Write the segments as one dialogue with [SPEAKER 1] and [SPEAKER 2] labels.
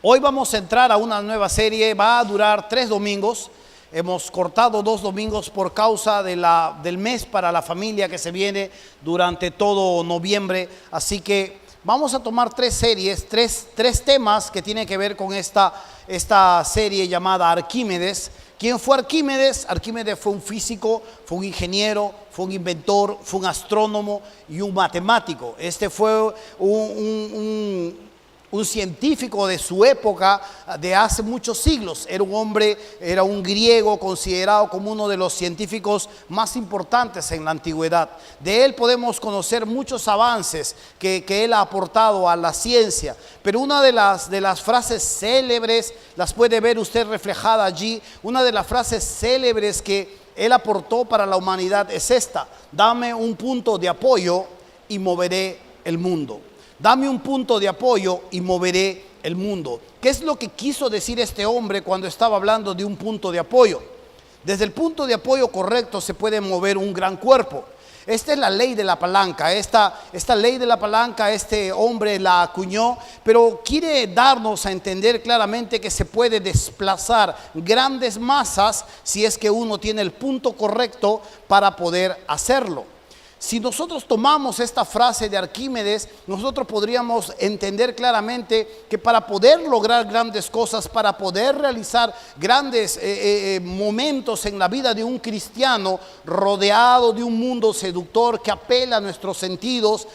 [SPEAKER 1] Hoy vamos a entrar a una nueva serie, va a durar 3 domingos. Hemos cortado 2 domingos por causa del mes para la familia que se viene durante todo noviembre. Así que vamos a tomar 3 series, tres temas que tienen que ver con esta serie llamada Arquímedes. ¿Quién fue Arquímedes? Arquímedes fue un físico, fue un ingeniero, fue un inventor, fue un astrónomo y un matemático. Este fue un científico de su época, de hace muchos siglos. Era un hombre, era un griego considerado como uno de los científicos más importantes en la antigüedad. De él podemos conocer muchos avances que él ha aportado a la ciencia. Pero una de las frases célebres, las puede ver usted reflejada allí, una de las frases célebres que él aportó para la humanidad es esta: dame un punto de apoyo y moveré el mundo. Dame un punto de apoyo y moveré el mundo. ¿Qué es lo que quiso decir este hombre cuando estaba hablando de un punto de apoyo? Desde el punto de apoyo correcto se puede mover un gran cuerpo. Esta es la ley de la palanca. Esta ley de la palanca este hombre la acuñó, pero quiere darnos a entender claramente que se puede desplazar grandes masas si es que uno tiene el punto correcto para poder hacerlo. Si nosotros tomamos esta frase de Arquímedes, nosotros podríamos entender claramente que para poder lograr grandes cosas, para poder realizar grandes momentos en la vida de un cristiano, rodeado de un mundo seductor que apela a nuestros sentidos,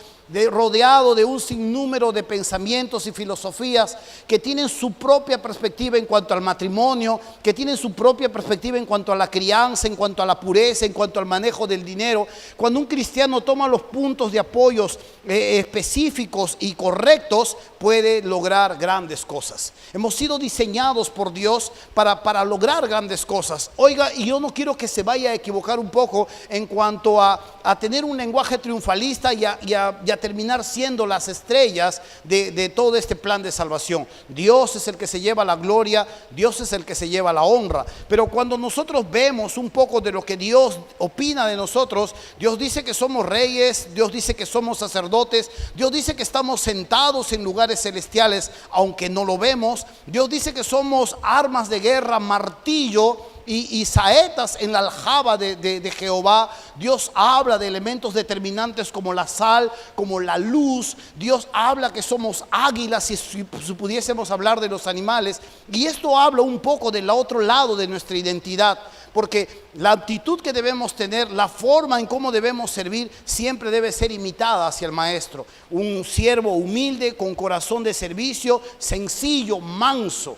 [SPEAKER 1] rodeado de un sinnúmero de pensamientos y filosofías que tienen su propia perspectiva en cuanto al matrimonio, que tienen su propia perspectiva en cuanto a la crianza, en cuanto a la pureza, en cuanto al manejo del dinero. Cuando un cristiano toma los puntos de apoyos específicos y correctos, puede lograr grandes cosas. Hemos sido diseñados por Dios para lograr grandes cosas. Oiga, y yo no quiero que se vaya a equivocar un poco en cuanto a tener un lenguaje triunfalista y a terminar siendo las estrellas de todo este plan de salvación. Dios es el que se lleva la gloria, Dios es el que se lleva la honra. Pero cuando nosotros vemos un poco de lo que Dios opina de nosotros, Dios dice que somos reyes, Dios dice que somos sacerdotes, Dios dice que estamos sentados en lugares celestiales, aunque no lo vemos. Dios dice que somos armas de guerra, martillo y saetas en la aljaba de Jehová. Dios habla de elementos determinantes como la sal, como la luz. Dios habla que somos águilas, si pudiésemos hablar de los animales. Y esto habla un poco del otro lado de nuestra identidad, porque la actitud que debemos tener, la forma en cómo debemos servir, siempre debe ser imitada hacia el maestro. Un siervo humilde, con corazón de servicio, sencillo, manso.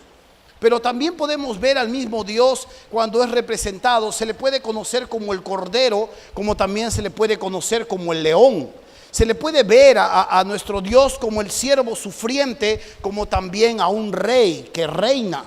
[SPEAKER 1] Pero también podemos ver al mismo Dios cuando es representado. Se le puede conocer como el cordero, como también se le puede conocer como el león. Se le puede ver a nuestro Dios como el siervo sufriente, como también a un rey que reina.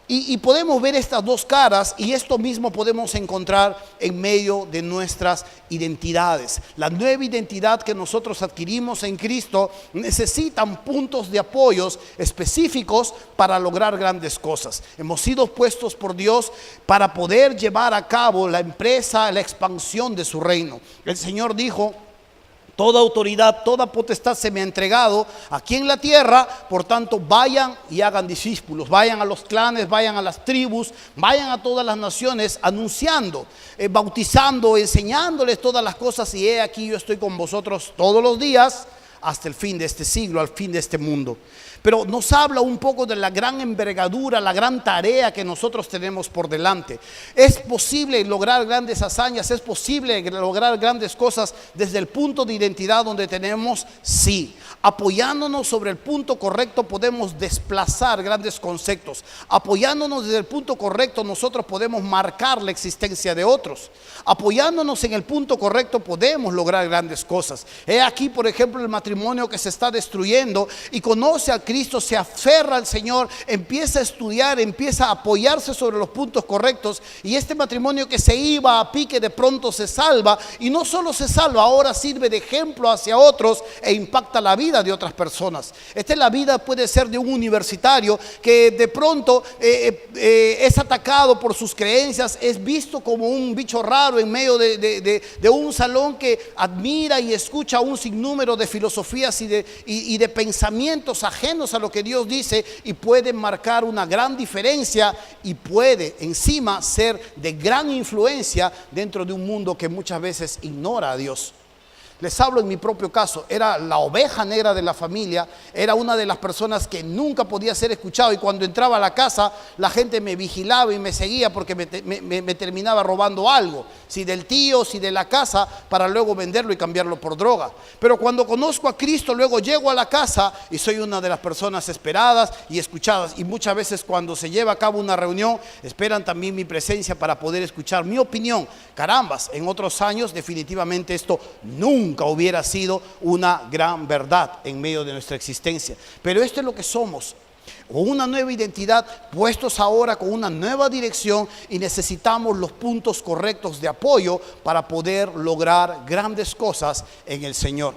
[SPEAKER 1] Y podemos ver estas dos caras, y esto mismo podemos encontrar en medio de nuestras identidades. La nueva identidad que nosotros adquirimos en Cristo necesitan puntos de apoyos específicos para lograr grandes cosas. Hemos sido puestos por Dios para poder llevar a cabo la empresa, la expansión de su reino. El Señor dijo: toda autoridad, toda potestad se me ha entregado aquí en la tierra, por tanto vayan y hagan discípulos, vayan a los clanes, vayan a las tribus, vayan a todas las naciones anunciando, bautizando, enseñándoles todas las cosas, y he aquí yo estoy con vosotros todos los días hasta el fin de este siglo, al fin de este mundo. Pero nos habla un poco de la gran envergadura, la gran tarea que nosotros tenemos por delante. Es posible lograr grandes hazañas, es posible lograr grandes cosas desde el punto de identidad donde tenemos, sí. Apoyándonos sobre el punto correcto podemos desplazar grandes conceptos. Apoyándonos desde el punto correcto nosotros podemos marcar la existencia de otros. Apoyándonos en el punto correcto podemos lograr grandes cosas. He aquí, por ejemplo, el matrimonio que se está destruyendo y conoce a Cristo, se aferra al Señor, empieza a estudiar, empieza a apoyarse sobre los puntos correctos, y este matrimonio que se iba a pique de pronto se salva, y no solo se salva, ahora sirve de ejemplo hacia otros e impacta la vida de otras personas. Esta es la vida, puede ser, de un universitario que de pronto es atacado por sus creencias, es visto como un bicho raro en medio de un salón que admira y escucha un sinnúmero de filosofías y de pensamientos ajenos ajenos a lo que Dios dice y pueden marcar una gran diferencia y puede encima ser de gran influencia dentro de un mundo que muchas veces ignora a Dios. Les hablo en mi propio caso, era la oveja negra de la familia, era una de las personas que nunca podía ser escuchado, y cuando entraba a la casa la gente me vigilaba y me seguía porque me terminaba robando algo, si del tío, si de la casa, para luego venderlo y cambiarlo por droga. Pero cuando conozco a Cristo, luego llego a la casa y soy una de las personas esperadas y escuchadas, y muchas veces cuando se lleva a cabo una reunión esperan también mi presencia para poder escuchar mi opinión. Carambas, en otros años definitivamente esto nunca hubiera sido una gran verdad en medio de nuestra existencia, pero esto es lo que somos, con una nueva identidad, puestos ahora con una nueva dirección, y necesitamos los puntos correctos de apoyo para poder lograr grandes cosas en el Señor.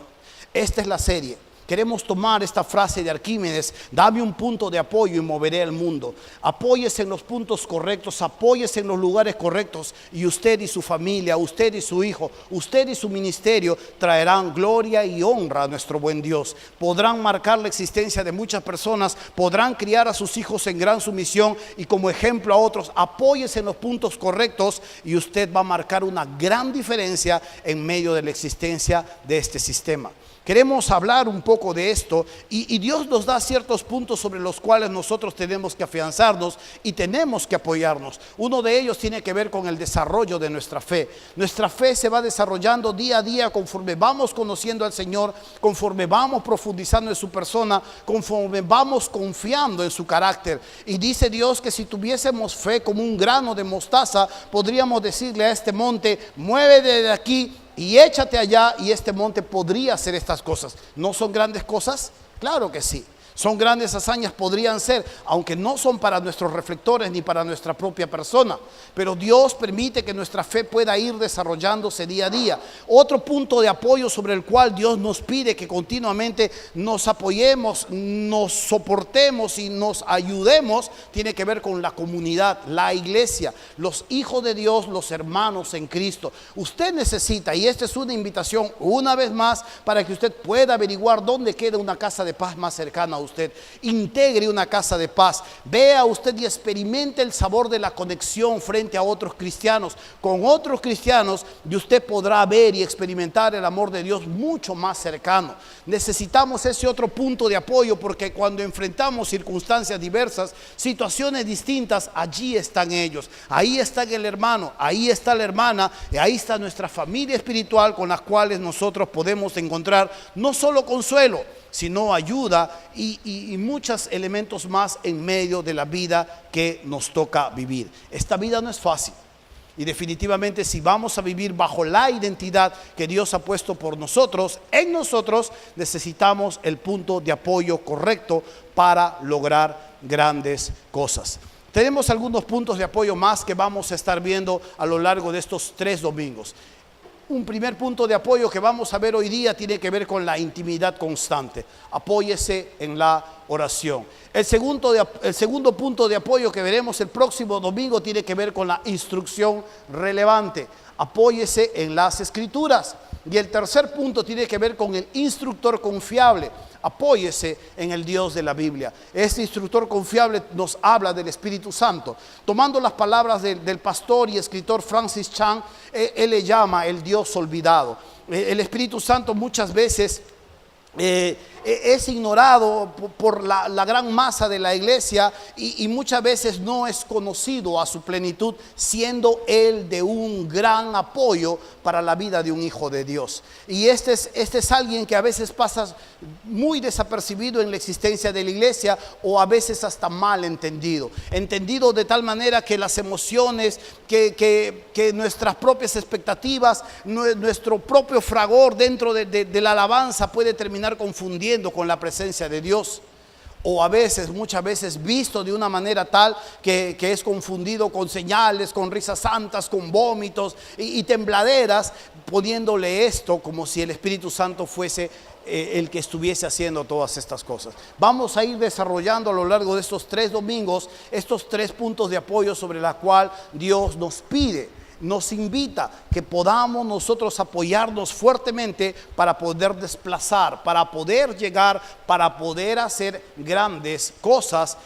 [SPEAKER 1] Esta es la serie. Queremos tomar esta frase de Arquímedes: dame un punto de apoyo y moveré el mundo. Apóyese en los puntos correctos, apóyese en los lugares correctos, y usted y su familia, usted y su hijo, usted y su ministerio traerán gloria y honra a nuestro buen Dios. Podrán marcar la existencia de muchas personas, podrán criar a sus hijos en gran sumisión y como ejemplo a otros. Apóyese en los puntos correctos y usted va a marcar una gran diferencia en medio de la existencia de este sistema. Queremos hablar un poco de esto y Dios nos da ciertos puntos sobre los cuales nosotros tenemos que afianzarnos y tenemos que apoyarnos. Uno de ellos tiene que ver con el desarrollo de nuestra fe. Nuestra fe se va desarrollando día a día conforme vamos conociendo al Señor, conforme vamos profundizando en su persona, conforme vamos confiando en su carácter. Y dice Dios que si tuviésemos fe como un grano de mostaza, podríamos decirle a este monte: muévete de aquí y échate allá, y este monte podría hacer estas cosas. ¿No son grandes cosas? Claro que sí. Son grandes hazañas, podrían ser, aunque no son para nuestros reflectores ni para nuestra propia persona. Pero Dios permite que nuestra fe pueda ir desarrollándose día a día. Otro punto de apoyo sobre el cual Dios nos pide que continuamente nos apoyemos, nos soportemos y nos ayudemos, tiene que ver con la comunidad, la iglesia, los hijos de Dios, los hermanos en Cristo. Usted necesita, y esta es una invitación una vez más para que usted pueda averiguar dónde queda una casa de paz más cercana a usted. Integre una casa de paz. Vea usted y experimente el sabor de la conexión frente a otros cristianos, con otros cristianos, y usted podrá ver y experimentar el amor de Dios mucho más cercano. Necesitamos ese otro punto de apoyo, porque cuando enfrentamos circunstancias diversas, situaciones distintas, allí están ellos, ahí está el hermano, ahí está la hermana, y ahí está nuestra familia espiritual con las cuales nosotros podemos encontrar no solo consuelo, sino ayuda y muchos elementos más en medio de la vida que nos toca vivir. Esta vida no es fácil, y definitivamente si vamos a vivir bajo la identidad que Dios ha puesto por nosotros, en nosotros necesitamos el punto de apoyo correcto para lograr grandes cosas. Tenemos algunos puntos de apoyo más que vamos a estar viendo a lo largo de estos 3 domingos. Un primer punto de apoyo que vamos a ver hoy día tiene que ver con la intimidad constante. Apóyese en la oración. El segundo punto de apoyo que veremos el próximo domingo tiene que ver con la instrucción relevante. Apóyese en las Escrituras. Y el tercer punto tiene que ver con el instructor confiable. Apóyese en el Dios de la Biblia. Este instructor confiable nos habla del Espíritu Santo. Tomando las palabras del pastor y escritor Francis Chan, él le llama el Dios olvidado. El Espíritu Santo muchas veces es ignorado por la gran masa de la iglesia y muchas veces no es conocido a su plenitud, siendo él de un gran apoyo para la vida de un hijo de Dios. Y este es alguien que a veces pasa muy desapercibido en la existencia de la iglesia, o a veces hasta mal entendido de tal manera que las emociones, que nuestras propias expectativas, nuestro propio fragor dentro de la alabanza puede terminar confundiendo con la presencia de Dios, o a veces, muchas veces visto de una manera tal que es confundido con señales, con risas santas, con vómitos y tembladeras, poniéndole esto como si el Espíritu Santo fuese el que estuviese haciendo todas estas cosas. Vamos a ir desarrollando a lo largo de estos 3 domingos estos 3 puntos de apoyo sobre la cual Dios nos pide nos invita que podamos nosotros apoyarnos fuertemente para poder desplazar, para poder llegar, para poder hacer grandes cosas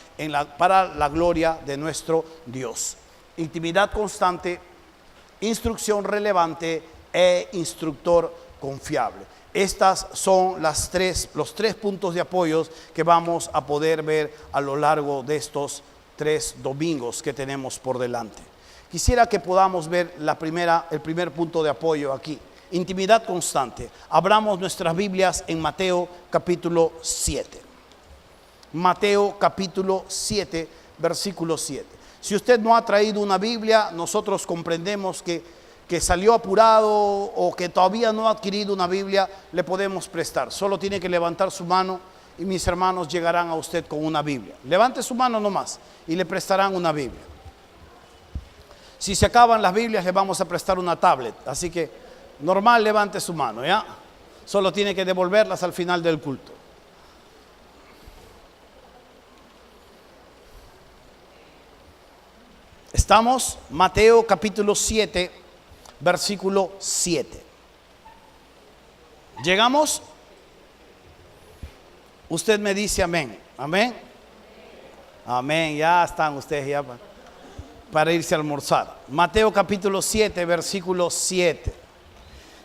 [SPEAKER 1] para la gloria de nuestro Dios. Intimidad constante, instrucción relevante e instructor confiable. Estas son los tres puntos de apoyo que vamos a poder ver a lo largo de estos 3 domingos que tenemos por delante. Quisiera que podamos ver el primer punto de apoyo aquí. Intimidad constante. Abramos nuestras Biblias en Mateo capítulo 7. Mateo capítulo 7, versículo 7. Si usted no ha traído una Biblia, nosotros comprendemos que salió apurado o que todavía no ha adquirido una Biblia, le podemos prestar. Solo tiene que levantar su mano y mis hermanos llegarán a usted con una Biblia. Levante su mano nomás y le prestarán una Biblia. Si se acaban las Biblias, le vamos a prestar una tablet. Así que, normal, levante su mano, ¿ya? Solo tiene que devolverlas al final del culto. Estamos, Mateo capítulo 7, versículo 7. ¿Llegamos? Usted me dice amén. Amén. Amén. Ya están ustedes ya para irse a almorzar. Mateo capítulo 7, versículo 7.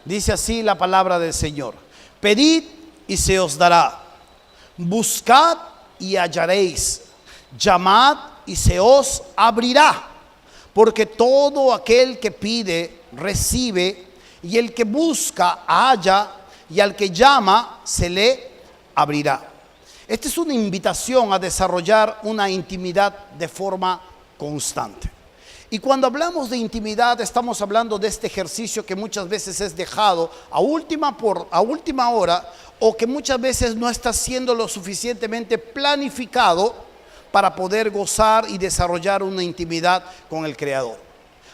[SPEAKER 1] Dice así la palabra del Señor. Pedid y se os dará. Buscad y hallaréis. Llamad y se os abrirá. Porque todo aquel que pide, recibe. Y el que busca, halla. Y al que llama, se le abrirá. Esta es una invitación a desarrollar una intimidad de forma constante. Y cuando hablamos de intimidad, estamos hablando de este ejercicio que muchas veces es dejado a última hora, o que muchas veces no está siendo lo suficientemente planificado para poder gozar y desarrollar una intimidad con el Creador.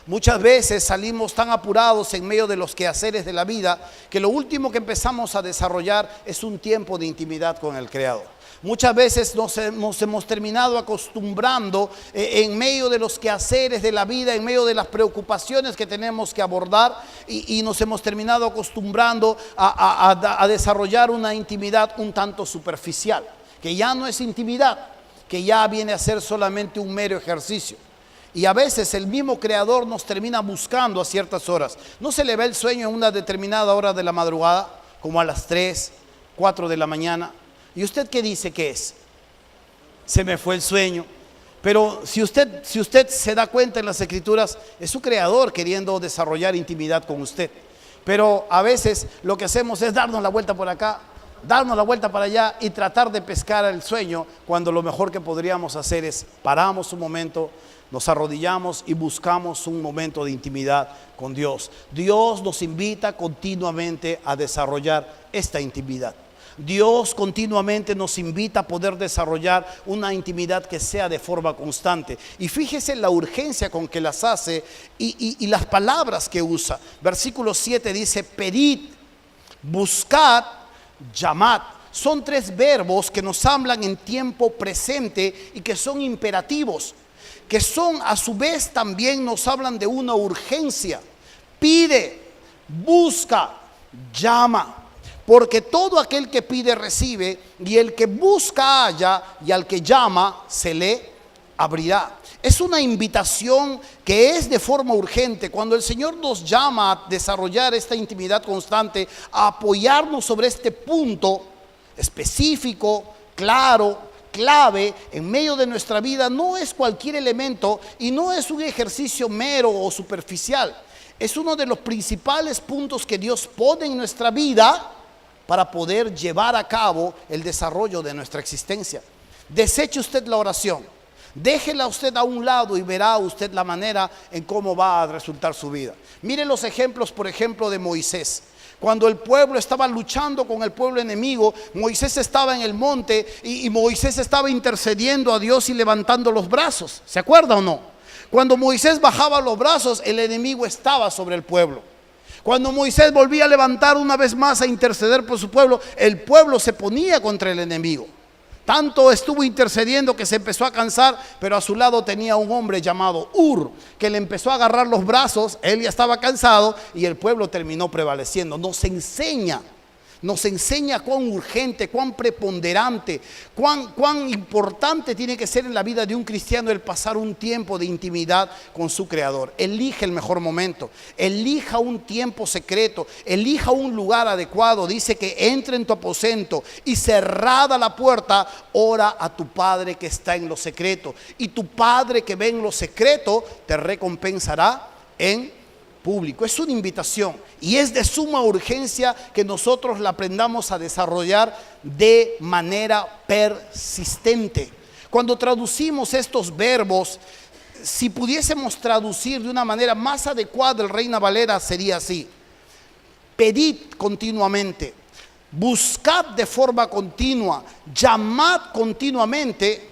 [SPEAKER 1] Muchas veces salimos tan apurados en medio de los quehaceres de la vida que lo último que empezamos a desarrollar es un tiempo de intimidad con el Creador. Muchas veces nos hemos terminado acostumbrando en medio de los quehaceres de la vida, en medio de las preocupaciones que tenemos que abordar, y nos hemos terminado acostumbrando a desarrollar una intimidad un tanto superficial, que ya no es intimidad, que ya viene a ser solamente un mero ejercicio. Y a veces el mismo Creador nos termina buscando a ciertas horas. ¿No se le ve el sueño en una determinada hora de la madrugada, como a las 3, 4 de la mañana? ¿Y usted qué dice que es? Se me fue el sueño. Pero si usted se da cuenta en las Escrituras, es su Creador queriendo desarrollar intimidad con usted. Pero a veces lo que hacemos es darnos la vuelta por acá, darnos la vuelta para allá y tratar de pescar el sueño, cuando lo mejor que podríamos hacer es paramos un momento, nos arrodillamos y buscamos un momento de intimidad con Dios. Dios nos invita continuamente a desarrollar esta intimidad. Dios continuamente nos invita a poder desarrollar una intimidad que sea de forma constante. Y fíjese la urgencia con que las hace y las palabras que usa. Versículo 7 dice: pedid, buscad, llamad. Son 3 verbos que nos hablan en tiempo presente y que son imperativos, que son a su vez también nos hablan de una urgencia. Pide, busca, llama. Porque todo aquel que pide recibe, y el que busca halla, y al que llama se le abrirá. Es una invitación que es de forma urgente. Cuando el Señor nos llama a desarrollar esta intimidad constante, a apoyarnos sobre este punto específico, claro, clave en medio de nuestra vida, no es cualquier elemento y no es un ejercicio mero o superficial. Es uno de los principales puntos que Dios pone en nuestra vida para poder llevar a cabo el desarrollo de nuestra existencia. Deseche usted la oración, déjela usted a un lado y verá usted la manera en cómo va a resultar su vida. Mire los ejemplos, por ejemplo, de Moisés. Cuando el pueblo estaba luchando con el pueblo enemigo, Moisés estaba en el monte y Moisés estaba intercediendo a Dios y levantando los brazos. ¿Se acuerda o no? Cuando Moisés bajaba los brazos, el enemigo estaba sobre el pueblo. Cuando Moisés volvía a levantar una vez más a interceder por su pueblo, el pueblo se ponía contra el enemigo. Tanto estuvo intercediendo que se empezó a cansar, pero a su lado tenía un hombre llamado Ur, que le empezó a agarrar los brazos. Él ya estaba cansado y el pueblo terminó prevaleciendo. Nos enseña cuán urgente, cuán preponderante, cuán importante tiene que ser en la vida de un cristiano el pasar un tiempo de intimidad con su Creador. Elige el mejor momento, elija un tiempo secreto, elija un lugar adecuado. Dice que entre en tu aposento y cerrada la puerta, ora a tu Padre que está en lo secreto. Y tu Padre que ve en lo secreto te recompensará en público. Es una invitación y es de suma urgencia que nosotros la aprendamos a desarrollar de manera persistente. Cuando traducimos estos verbos, si pudiésemos traducir de una manera más adecuada, el Reina Valera sería así: pedid continuamente, buscad de forma continua, llamad continuamente.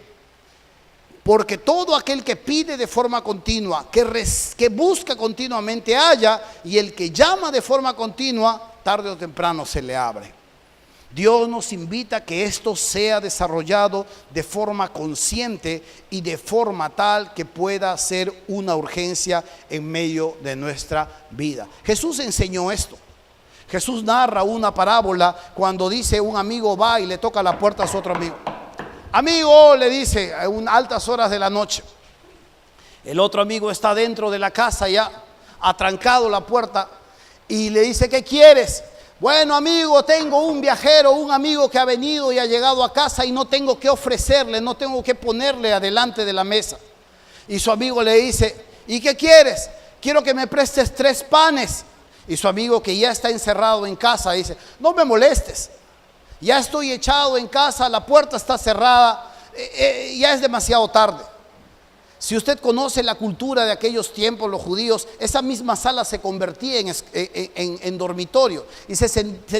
[SPEAKER 1] Porque todo aquel que pide de forma continua, que busca continuamente, halla, y el que llama de forma continua, tarde o temprano se le abre. Dios nos invita a que esto sea desarrollado de forma consciente y de forma tal que pueda ser una urgencia en medio de nuestra vida. Jesús enseñó esto. Jesús narra una parábola cuando dice: un amigo va y le toca la puerta a su otro amigo. Amigo, le dice, a altas horas de la noche. El otro amigo está dentro de la casa ya, atrancado la puerta, y le dice: ¿qué quieres? Bueno, amigo, tengo un viajero, un amigo que ha venido y ha llegado a casa y no tengo que ofrecerle, no tengo que ponerle adelante de la mesa. Y su amigo le dice: ¿y qué quieres? Quiero que me prestes 3 panes. Y su amigo, que ya está encerrado en casa, dice: no me molestes. Ya estoy echado en casa, la puerta está cerrada, ya es demasiado tarde. Si usted conoce la cultura de aquellos tiempos, los judíos, esa misma sala se convertía en dormitorio. Y se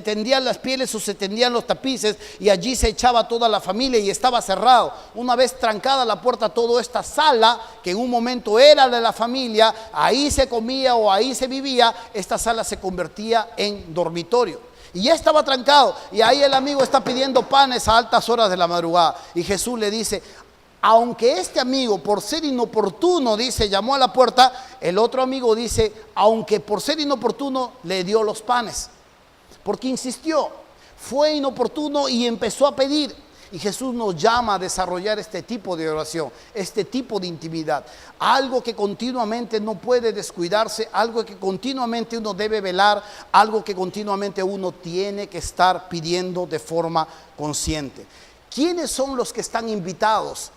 [SPEAKER 1] tendían las pieles o se tendían los tapices y allí se echaba toda la familia y estaba cerrado. Una vez trancada la puerta, toda esta sala, que en un momento era de la familia, ahí se comía o ahí se vivía, esta sala se convertía en dormitorio. Y ya estaba trancado, y ahí el amigo está pidiendo panes a altas horas de la madrugada. Y Jesús le dice: aunque este amigo, por ser inoportuno, dice, llamó a la puerta, el otro amigo dice, aunque por ser inoportuno, le dio los panes. Porque insistió, fue inoportuno y empezó a pedir. Y Jesús nos llama a desarrollar este tipo de oración, este tipo de intimidad. Algo que continuamente no puede descuidarse, algo que continuamente uno debe velar, algo que continuamente uno tiene que estar pidiendo de forma consciente. ¿Quiénes son los que están invitados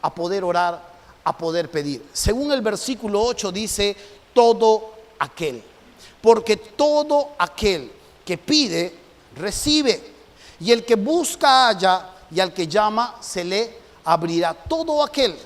[SPEAKER 1] a poder orar, a poder pedir? Según el versículo 8 dice: todo aquel. Porque todo aquel que pide, recibe. Y el que busca, halla, y al que llama, se le abrirá. Todo aquel.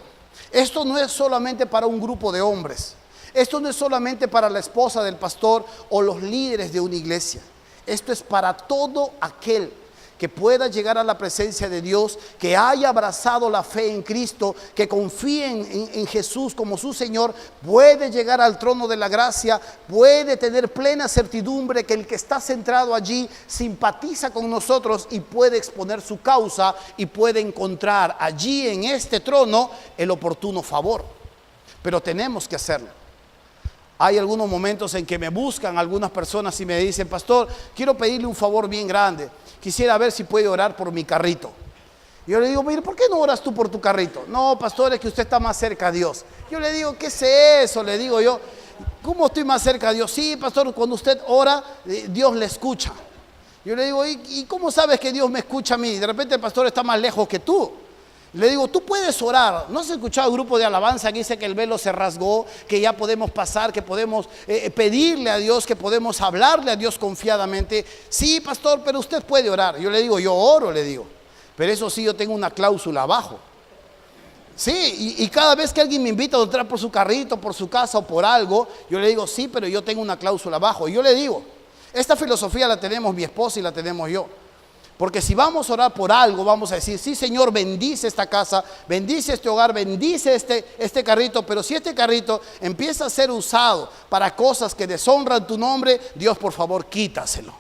[SPEAKER 1] Esto no es solamente para un grupo de hombres. Esto no es solamente para la esposa del pastor o los líderes de una iglesia. Esto es para todo aquel que pueda llegar a la presencia de Dios, que haya abrazado la fe en Cristo, que confíe en Jesús como su Señor, puede llegar al trono de la gracia, puede tener plena certidumbre que el que está centrado allí simpatiza con nosotros y puede exponer su causa y puede encontrar allí en este trono el oportuno favor. Pero tenemos que hacerlo. Hay algunos momentos en que me buscan algunas personas y me dicen: pastor, quiero pedirle un favor bien grande. Quisiera ver si puede orar por mi carrito. Yo le digo: mire, ¿por qué no oras tú por tu carrito? No, pastor, es que usted está más cerca a Dios. Yo le digo: ¿qué es eso? Le digo yo: ¿cómo estoy más cerca a Dios? Sí, pastor, cuando usted ora, Dios le escucha. Yo le digo: ¿y cómo sabes que Dios me escucha a mí? De repente el pastor está más lejos que tú. Le digo: tú puedes orar. ¿No has escuchado el grupo de alabanza que dice que el velo se rasgó, que ya podemos pasar, que podemos pedirle a Dios, que podemos hablarle a Dios confiadamente? Sí, pastor, pero usted puede orar. Yo le digo: yo oro, le digo, pero eso sí, yo tengo una cláusula abajo. Sí, y cada vez que alguien me invita a orar por su carrito, por su casa o por algo, yo le digo: sí, pero yo tengo una cláusula abajo. Y yo le digo, esta filosofía la tenemos mi esposa y la tenemos yo. Porque si vamos a orar por algo, vamos a decir: sí, Señor, bendice esta casa, bendice este hogar, bendice este carrito. Pero si este carrito empieza a ser usado para cosas que deshonran tu nombre, Dios, por favor, quítaselo.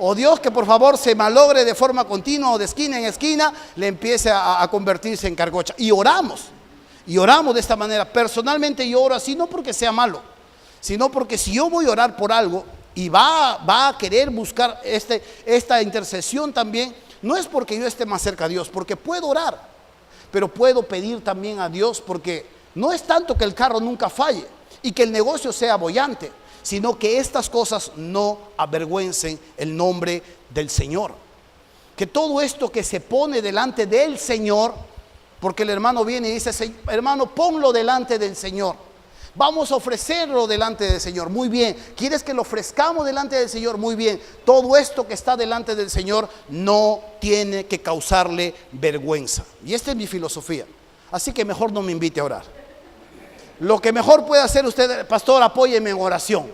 [SPEAKER 1] O Dios que por favor se malogre de forma continua o de esquina en esquina, le empiece a convertirse en cargocha. Y oramos de esta manera. Personalmente yo oro así, no porque sea malo, sino porque si yo voy a orar por algo y va a querer buscar esta intercesión también, no es porque yo esté más cerca a Dios, porque puedo orar, pero puedo pedir también a Dios, porque no es tanto que el carro nunca falle y que el negocio sea boyante, sino que estas cosas no avergüencen el nombre del Señor. Que todo esto que se pone delante del Señor, porque el hermano viene y dice, hermano, ponlo delante del Señor. Vamos a ofrecerlo delante del Señor. Muy bien. ¿Quieres que lo ofrezcamos delante del Señor? Muy bien. Todo esto que está delante del Señor no tiene que causarle vergüenza. Y esta es mi filosofía. Así que mejor no me invite a orar. Lo que mejor puede hacer usted, pastor, apóyeme en oración.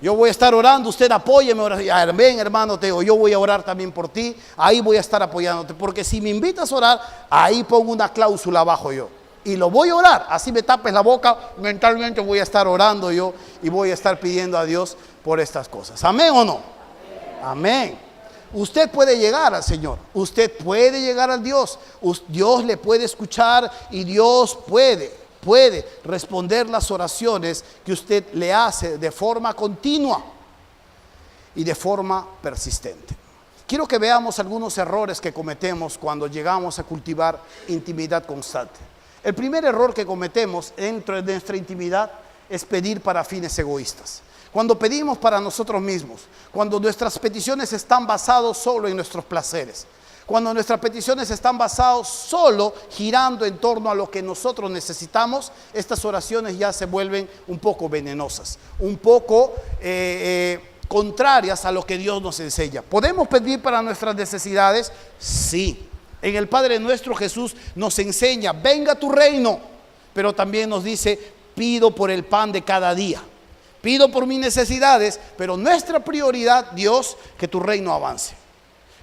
[SPEAKER 1] Yo voy a estar orando, usted apóyeme en oración. Ven, hermano, te digo, yo voy a orar también por ti. Ahí voy a estar apoyándote. Porque si me invitas a orar, ahí pongo una cláusula abajo yo. Y lo voy a orar. Así me tapes la boca, mentalmente voy a estar orando yo y voy a estar pidiendo a Dios por estas cosas. ¿Amén o no? Amén. Usted puede llegar al Señor. Usted puede llegar a Dios. Dios le puede escuchar y Dios puede responder las oraciones que usted le hace de forma continua y de forma persistente. Quiero que veamos algunos errores que cometemos cuando llegamos a cultivar intimidad constante. El primer error que cometemos dentro de nuestra intimidad es pedir para fines egoístas. Cuando pedimos para nosotros mismos, cuando nuestras peticiones están basadas solo en nuestros placeres, cuando nuestras peticiones están basadas solo girando en torno a lo que nosotros necesitamos, estas oraciones ya se vuelven un poco venenosas, un poco contrarias a lo que Dios nos enseña. ¿Podemos pedir para nuestras necesidades? Sí. En el Padre Nuestro Jesús nos enseña, venga tu reino, pero también nos dice, pido por el pan de cada día. Pido por mis necesidades, pero nuestra prioridad, Dios, que tu reino avance.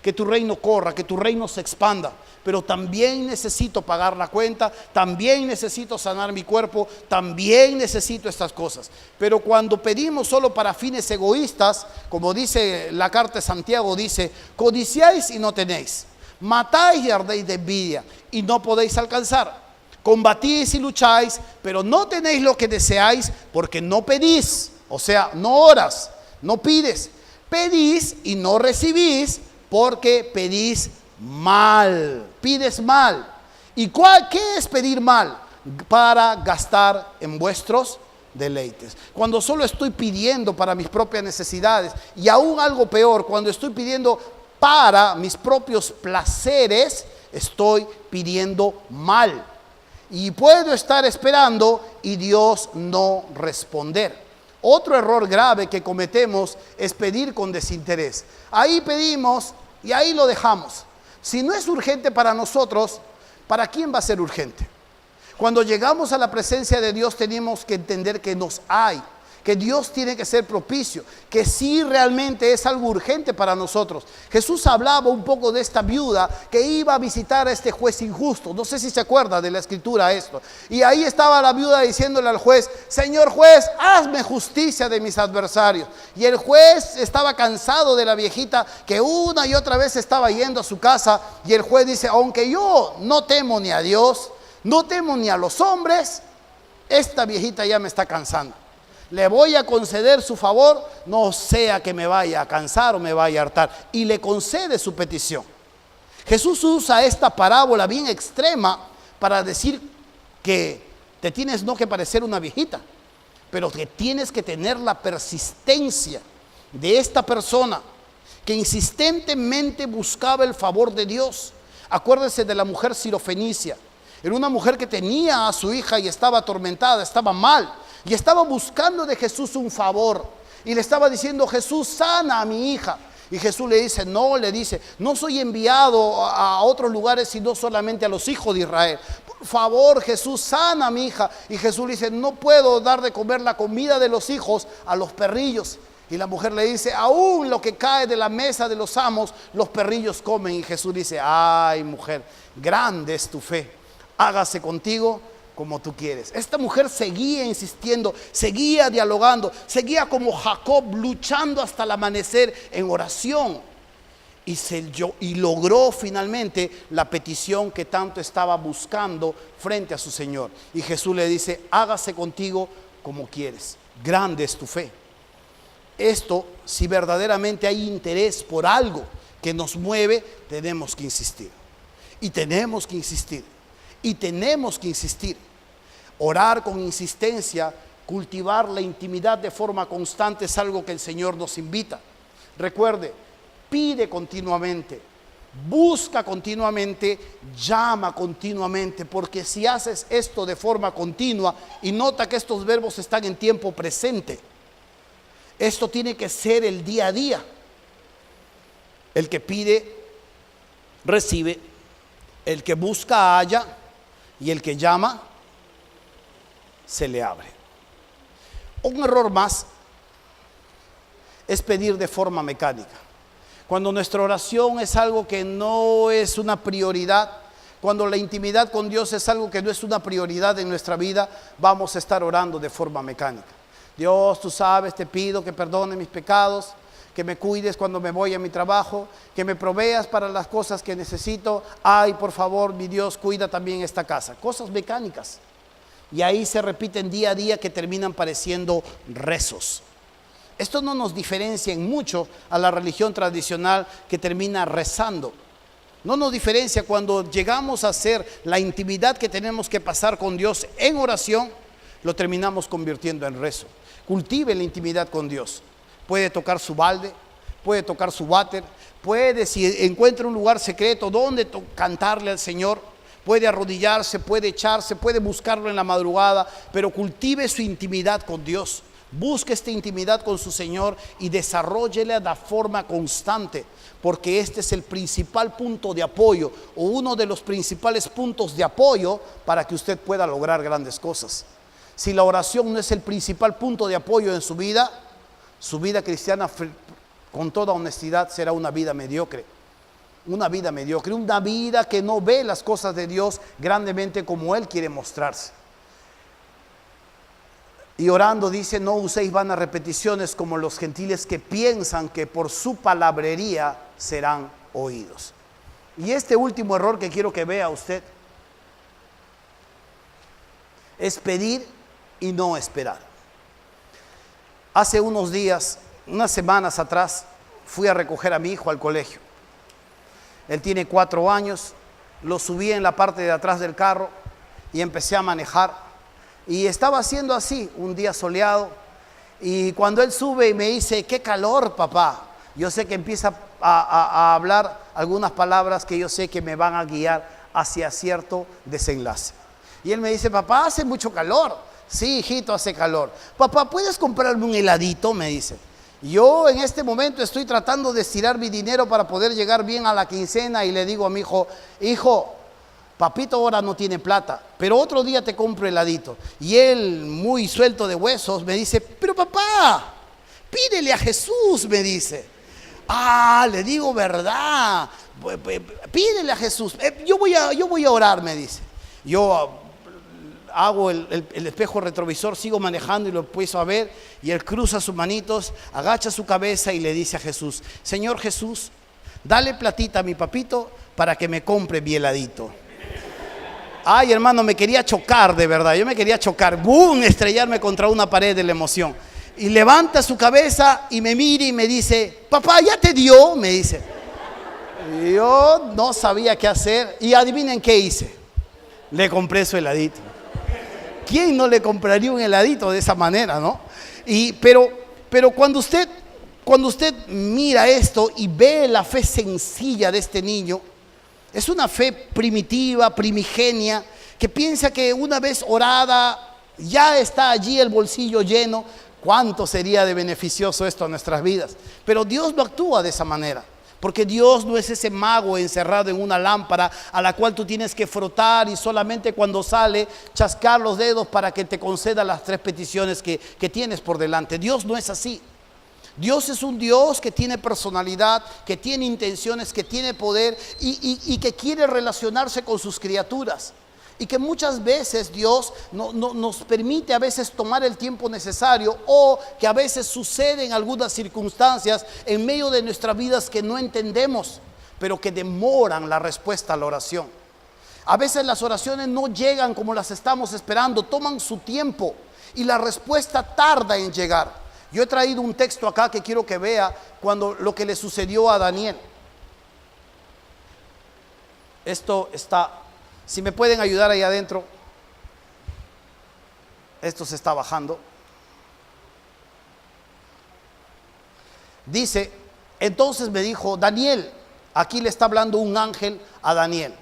[SPEAKER 1] Que tu reino corra, que tu reino se expanda, pero también necesito pagar la cuenta, también necesito sanar mi cuerpo, también necesito estas cosas. Pero cuando pedimos solo para fines egoístas, como dice la carta de Santiago, dice, codiciáis y no tenéis, matáis y ardéis de envidia y no podéis alcanzar, combatís y lucháis, pero no tenéis lo que deseáis porque no pedís, o sea, no oras, no pides, pedís y no recibís, porque pedís mal, pides mal. ¿Y qué es pedir mal? Para gastar en vuestros deleites. Cuando solo estoy pidiendo para mis propias necesidades, y aún algo peor, cuando estoy pidiendo para mis propios placeres, estoy pidiendo mal. Y puedo estar esperando y Dios no responder. Otro error grave que cometemos es pedir con desinterés. Ahí pedimos y ahí lo dejamos. Si no es urgente para nosotros, ¿para quién va a ser urgente? Cuando llegamos a la presencia de Dios tenemos que entender que nos hay, que Dios tiene que ser propicio, que sí realmente es algo urgente para nosotros. Jesús hablaba un poco de esta viuda que iba a visitar a este juez injusto. No sé si se acuerda de la escritura esto. Y ahí estaba la viuda diciéndole al juez, Señor juez, hazme justicia de mis adversarios. Y el juez estaba cansado de la viejita que una y otra vez estaba yendo a su casa. Y el juez dice, aunque yo no temo ni a Dios, no temo ni a los hombres, esta viejita ya me está cansando. Le voy a conceder su favor, no sea que me vaya a cansar o me vaya a hartar. Y le concede su petición. Jesús usa esta parábola bien extrema para decir que te tienes no que parecer una viejita, pero que tienes que tener la persistencia de esta persona que insistentemente buscaba el favor de Dios. Acuérdese de la mujer sirofenicia. Era una mujer que tenía a su hija y estaba atormentada, estaba mal. Y estaba buscando de Jesús un favor. Y le estaba diciendo, Jesús, sana a mi hija. Y Jesús le dice, no soy enviado a otros lugares, sino solamente a los hijos de Israel. Por favor, Jesús, sana a mi hija. Y Jesús le dice, no puedo dar de comer la comida de los hijos a los perrillos. Y la mujer le dice, aún lo que cae de la mesa de los amos, los perrillos comen. Y Jesús dice, ay mujer, grande es tu fe. Hágase contigo como tú quieres. Esta mujer seguía insistiendo, seguía dialogando, seguía como Jacob luchando hasta el amanecer en oración. y logró finalmente la petición que tanto estaba buscando frente a su Señor. Y Jesús le dice: hágase contigo como quieres, grande es tu fe. Esto, si verdaderamente hay interés por algo que nos mueve, tenemos que insistir. Y tenemos que insistir. Y tenemos que insistir. Orar con insistencia, cultivar la intimidad de forma constante es algo que el Señor nos invita. Recuerde, pide continuamente, busca continuamente, llama continuamente, porque si haces esto de forma continua, y nota que estos verbos están en tiempo presente, esto tiene que ser el día a día. El que pide, recibe; el que busca, halla; y el que llama, se le abre. Un error más es pedir de forma mecánica. Cuando nuestra oración es algo que no es una prioridad, cuando la intimidad con Dios es algo que no es una prioridad en nuestra vida, vamos a estar orando de forma mecánica. Dios, tú sabes, te pido que perdones mis pecados, que me cuides cuando me voy a mi trabajo, que me proveas para las cosas que necesito. Ay, por favor, mi Dios, cuida también esta casa. Cosas mecánicas. Y ahí se repiten día a día, que terminan pareciendo rezos. Esto no nos diferencia en mucho a la religión tradicional, que termina rezando. No nos diferencia cuando llegamos a hacer la intimidad que tenemos que pasar con Dios en oración, lo terminamos convirtiendo en rezo. Cultive la intimidad con Dios. Puede tocar su balde, puede tocar su váter, puede, si encuentra un lugar secreto donde cantarle al Señor, puede arrodillarse, puede echarse, puede buscarlo en la madrugada, pero cultive su intimidad con Dios. Busque esta intimidad con su Señor y desarróllela de forma constante, porque este es el principal punto de apoyo, o uno de los principales puntos de apoyo para que usted pueda lograr grandes cosas. Si la oración no es el principal punto de apoyo en su vida cristiana, con toda honestidad, será una vida mediocre. Una vida mediocre, una vida que no ve las cosas de Dios grandemente como Él quiere mostrarse. Y orando dice: no uséis vanas repeticiones como los gentiles, que piensan que por su palabrería serán oídos. Y este último error que quiero que vea usted es pedir y no esperar. Hace unos días, unas semanas atrás, fui a recoger a mi hijo al colegio. Él tiene 4 años, lo subí en la parte de atrás del carro y empecé a manejar. Y estaba haciendo así, un día soleado, y cuando él sube y me dice: qué calor, papá, yo sé que empieza a hablar algunas palabras que yo sé que me van a guiar hacia cierto desenlace. Y él me dice: papá, hace mucho calor. Sí, hijito, hace calor. Papá, ¿puedes comprarme un heladito?, me dice. Yo en este momento estoy tratando de estirar mi dinero para poder llegar bien a la quincena, y le digo a mi hijo: hijo, papito ahora no tiene plata, pero otro día te compro heladito. Y él, muy suelto de huesos, me dice: pero papá, pídele a Jesús, me dice. Ah, le digo: verdad, pídele a Jesús. Yo voy a orar, me dice. Yo hago el espejo retrovisor, sigo manejando y lo empiezo a ver, y él cruza sus manitos, agacha su cabeza y le dice a Jesús: Señor Jesús, dale platita a mi papito para que me compre mi heladito. Ay, hermano, me quería chocar, de verdad, yo me quería chocar, ¡bum!, estrellarme contra una pared de la emoción. Y levanta su cabeza y me mira y me dice: papá, ¿ya te dio?, me dice. Y yo no sabía qué hacer, y adivinen qué hice. Le compré su heladito. ¿Quién no le compraría un heladito de esa manera, no? Pero cuando usted mira esto y ve la fe sencilla de este niño, es una fe primitiva, primigenia, que piensa que una vez orada ya está allí el bolsillo lleno. ¿Cuánto sería de beneficioso esto a nuestras vidas? Pero Dios no actúa de esa manera, porque Dios no es ese mago encerrado en una lámpara a la cual tú tienes que frotar y solamente cuando sale chascar los dedos para que te conceda las 3 peticiones que tienes por delante. Dios no es así. Dios es un Dios que tiene personalidad, que tiene intenciones, que tiene poder y que quiere relacionarse con sus criaturas. Y que muchas veces Dios nos permite a veces tomar el tiempo necesario, o que a veces suceden algunas circunstancias en medio de nuestras vidas que no entendemos, pero que demoran la respuesta a la oración. A veces las oraciones no llegan como las estamos esperando, toman su tiempo y la respuesta tarda en llegar. Yo he traído un texto acá que quiero que vea cuando lo que le sucedió a Daniel. Esto está, si me pueden ayudar ahí adentro, esto se está bajando. Dice, entonces me dijo, Daniel, aquí le está hablando un ángel a Daniel.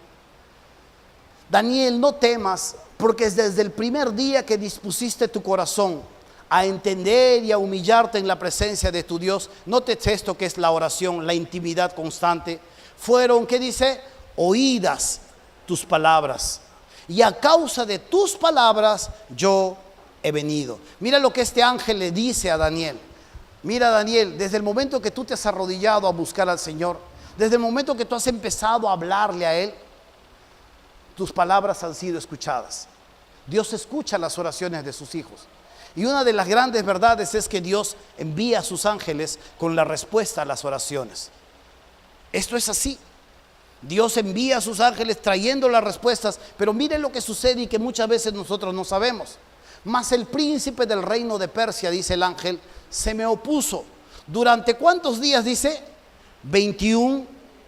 [SPEAKER 1] Daniel, no temas, porque desde el primer día que dispusiste tu corazón a entender y a humillarte en la presencia de tu Dios, note esto que es la oración, la intimidad constante, fueron, ¿qué dice? Oídas tus palabras, y a causa de tus palabras yo he venido. Mira lo que este ángel le dice a Daniel. Mira, Daniel, desde el momento que tú te has arrodillado a buscar al Señor, desde el momento que tú has empezado a hablarle a Él, tus palabras han sido escuchadas. Dios escucha las oraciones de sus hijos. Y una de las grandes verdades es que Dios envía a sus ángeles con la respuesta a las oraciones. Esto es así. Dios envía a sus ángeles trayendo las respuestas, pero miren lo que sucede y que muchas veces nosotros no sabemos. Mas el príncipe del reino de Persia, dice el ángel, se me opuso. ¿Durante cuántos días? Dice 21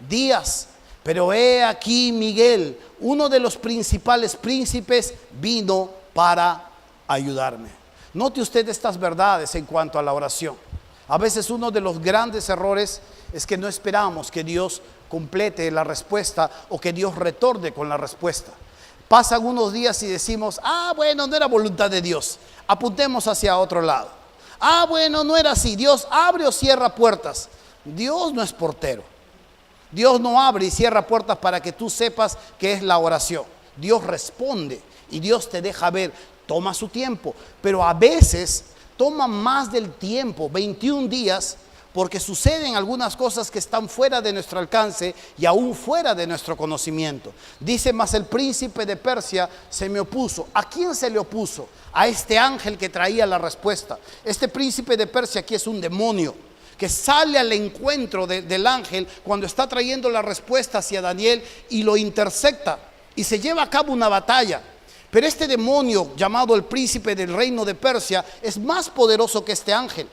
[SPEAKER 1] días. Pero he aquí Miguel, uno de los principales príncipes, vino para ayudarme. Note usted estas verdades en cuanto a la oración. A veces uno de los grandes errores es que no esperamos que Dios complete la respuesta o que Dios retorne con la respuesta. Pasan unos días y decimos, bueno, no era voluntad de Dios, apuntemos hacia otro lado. Bueno, no era así, Dios abre o cierra puertas. Dios no es portero. Dios no abre y cierra puertas para que tú sepas qué es la oración. Dios responde y Dios te deja ver, toma su tiempo, pero a veces toma más del tiempo, 21 días, porque suceden algunas cosas que están fuera de nuestro alcance y aún fuera de nuestro conocimiento. Dice, mas el príncipe de Persia se me opuso. ¿A quién se le opuso? A este ángel que traía la respuesta. Este príncipe de Persia aquí es un demonio que sale al encuentro del ángel cuando está trayendo la respuesta hacia Daniel y lo intercepta y se lleva a cabo una batalla. Pero este demonio llamado el príncipe del reino de Persia es más poderoso que este ángel,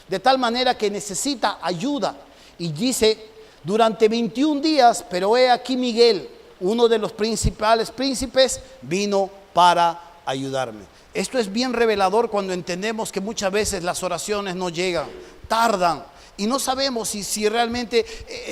[SPEAKER 1] de tal manera que necesita ayuda. Y dice, durante 21 días, pero he aquí Miguel, uno de los principales príncipes, vino para ayudarme. Esto es bien revelador cuando entendemos que muchas veces las oraciones no llegan, tardan. Y no sabemos si realmente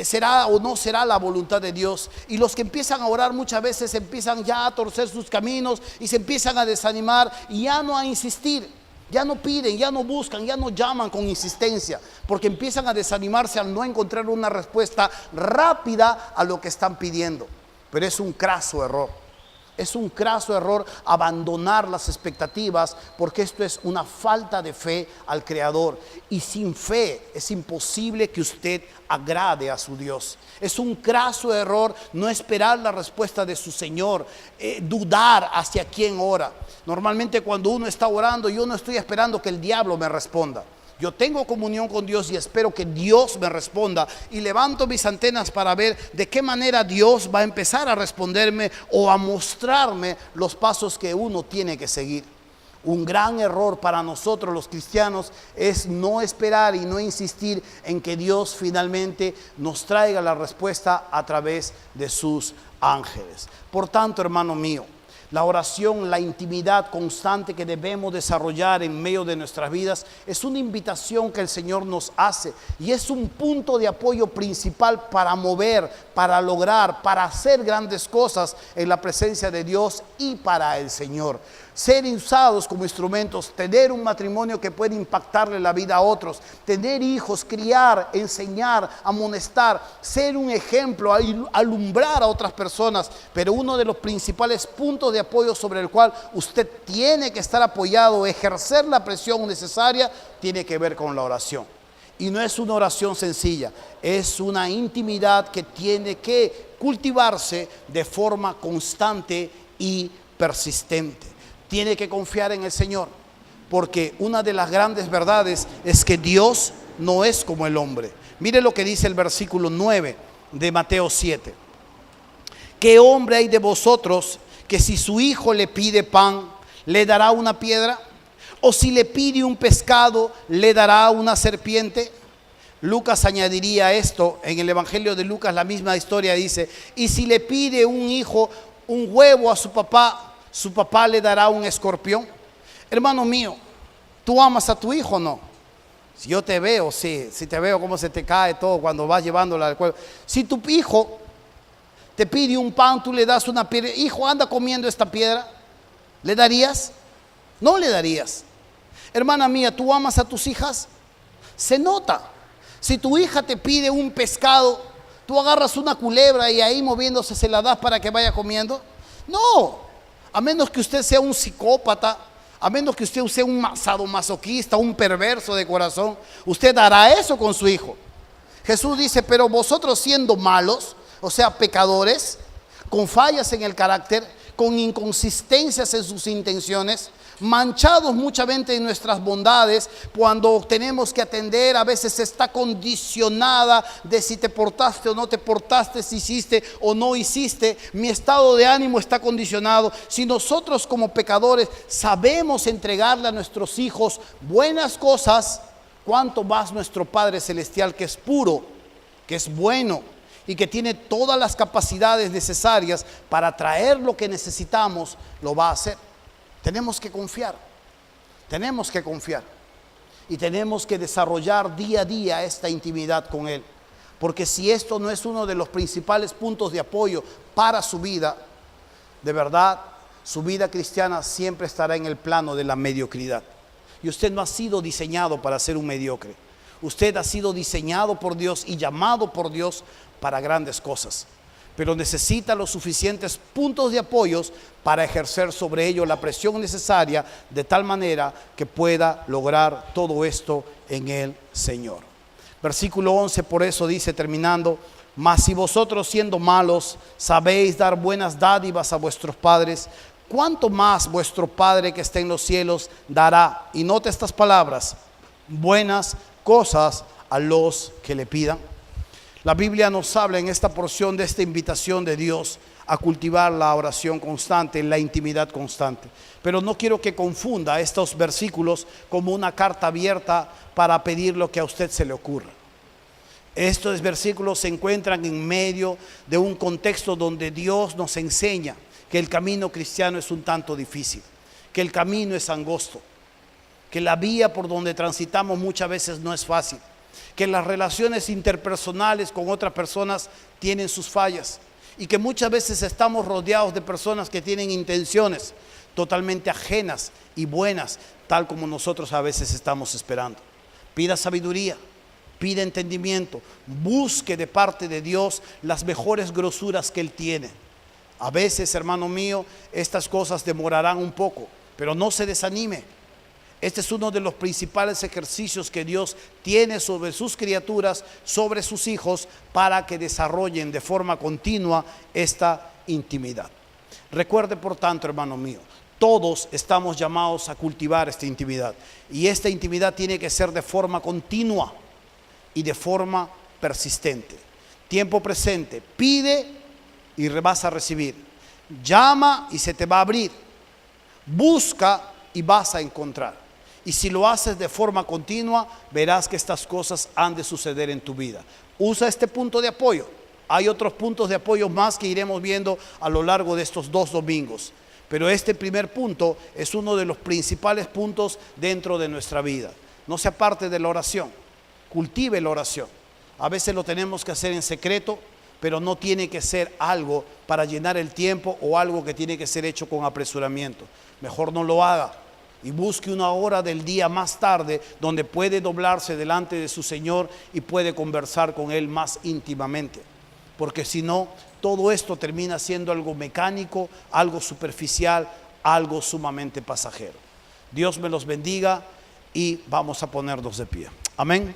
[SPEAKER 1] será o no será la voluntad de Dios. Y los que empiezan a orar muchas veces empiezan ya a torcer sus caminos y se empiezan a desanimar y ya no a insistir. Ya no piden, ya no buscan, ya no llaman con insistencia, porque empiezan a desanimarse al no encontrar una respuesta rápida a lo que están pidiendo. Pero es un craso error. Es un craso error abandonar las expectativas, porque esto es una falta de fe al Creador. Y sin fe es imposible que usted agrade a su Dios. Es un craso error no esperar la respuesta de su Señor, dudar hacia quién ora. Normalmente cuando uno está orando, yo no estoy esperando que el diablo me responda. Yo tengo comunión con Dios y espero que Dios me responda, y levanto mis antenas para ver de qué manera Dios va a empezar a responderme o a mostrarme los pasos que uno tiene que seguir. Un gran error para nosotros los cristianos es no esperar y no insistir en que Dios finalmente nos traiga la respuesta a través de sus ángeles. Por tanto, hermano mío, la oración, la intimidad constante que debemos desarrollar en medio de nuestras vidas es una invitación que el Señor nos hace, y es un punto de apoyo principal para mover, para lograr, para hacer grandes cosas en la presencia de Dios y para el Señor. Ser usados como instrumentos, tener un matrimonio que puede impactarle la vida a otros, tener hijos, criar, enseñar, amonestar, ser un ejemplo, alumbrar a otras personas. Pero uno de los principales puntos de apoyo sobre el cual usted tiene que estar apoyado, ejercer la presión necesaria, tiene que ver con la oración. Y no es una oración sencilla, es una intimidad que tiene que cultivarse de forma constante y persistente. Tiene que confiar en el Señor, porque una de las grandes verdades es que Dios no es como el hombre. Mire lo que dice el versículo 9 de Mateo 7. ¿Qué hombre hay de vosotros que si su hijo le pide pan, le dará una piedra? ¿O si le pide un pescado, le dará una serpiente? Lucas añadiría esto, en el Evangelio de Lucas la misma historia dice, y si le pide un hijo un huevo a su papá le dará un escorpión. Hermano mío, ¿tú amas a tu hijo o no? Si yo te veo, sí, si te veo cómo se te cae todo cuando vas llevándola al cuello. Si tu hijo te pide un pan, tú le das una piedra. Hijo, anda comiendo esta piedra. ¿Le darías? No le darías. Hermana mía, ¿tú amas a tus hijas? Se nota. Si tu hija te pide un pescado, tú agarras una culebra y ahí moviéndose se la das para que vaya comiendo. No, a menos que usted sea un psicópata, a menos que usted sea un sadomasoquista, un perverso de corazón, usted hará eso con su hijo. Jesús dice, pero vosotros siendo malos, o sea, pecadores, con fallas en el carácter, con inconsistencias en sus intenciones, manchados muchas veces en nuestras bondades, cuando tenemos que atender, a veces está condicionada de si te portaste o no te portaste, si hiciste o no hiciste, mi estado de ánimo está condicionado. Si nosotros como pecadores sabemos entregarle a nuestros hijos buenas cosas, cuánto más nuestro Padre Celestial, que es puro, que es bueno y que tiene todas las capacidades necesarias para traer lo que necesitamos, lo va a hacer. Tenemos que confiar y tenemos que desarrollar día a día esta intimidad con Él, porque si esto no es uno de los principales puntos de apoyo para su vida, de verdad, su vida cristiana siempre estará en el plano de la mediocridad. Y usted no ha sido diseñado para ser un mediocre. Usted ha sido diseñado por Dios y llamado por Dios para grandes cosas, pero necesita los suficientes puntos de apoyos para ejercer sobre ello la presión necesaria, de tal manera que pueda lograr todo esto en el Señor. Versículo 11, por eso dice, terminando, mas si vosotros siendo malos sabéis dar buenas dádivas a vuestros padres, ¿cuánto más vuestro Padre que está en los cielos dará? Y note estas palabras, buenas cosas a los que le pidan. La Biblia nos habla en esta porción de esta invitación de Dios a cultivar la oración constante, la intimidad constante. Pero no quiero que confunda estos versículos como una carta abierta para pedir lo que a usted se le ocurra. Estos versículos se encuentran en medio de un contexto donde Dios nos enseña que el camino cristiano es un tanto difícil, que el camino es angosto, que la vía por donde transitamos muchas veces no es fácil, que las relaciones interpersonales con otras personas tienen sus fallas y que muchas veces estamos rodeados de personas que tienen intenciones totalmente ajenas y buenas, tal como nosotros a veces estamos esperando. Pida sabiduría, pida entendimiento, busque de parte de Dios las mejores grosuras que Él tiene. A veces, hermano mío, estas cosas demorarán un poco, pero no se desanime. Este es uno de los principales ejercicios que Dios tiene sobre sus criaturas, sobre sus hijos, para que desarrollen de forma continua esta intimidad. Recuerde, por tanto, hermano mío, todos estamos llamados a cultivar esta intimidad. Y esta intimidad tiene que ser de forma continua y de forma persistente. Tiempo presente, pide y vas a recibir. Llama y se te va a abrir. Busca y vas a encontrar. Y si lo haces de forma continua, verás que estas cosas han de suceder en tu vida. Usa este punto de apoyo. Hay otros puntos de apoyo más que iremos viendo a lo largo de estos 2 domingos. Pero este primer punto es uno de los principales puntos dentro de nuestra vida. No se aparte de la oración. Cultive la oración. A veces lo tenemos que hacer en secreto, pero no tiene que ser algo para llenar el tiempo o algo que tiene que ser hecho con apresuramiento. Mejor no lo haga. Y busque una hora del día más tarde donde puede doblarse delante de su Señor y puede conversar con Él más íntimamente. Porque si no, todo esto termina siendo algo mecánico, algo superficial, algo sumamente pasajero. Dios me los bendiga y vamos a ponernos de pie. Amén.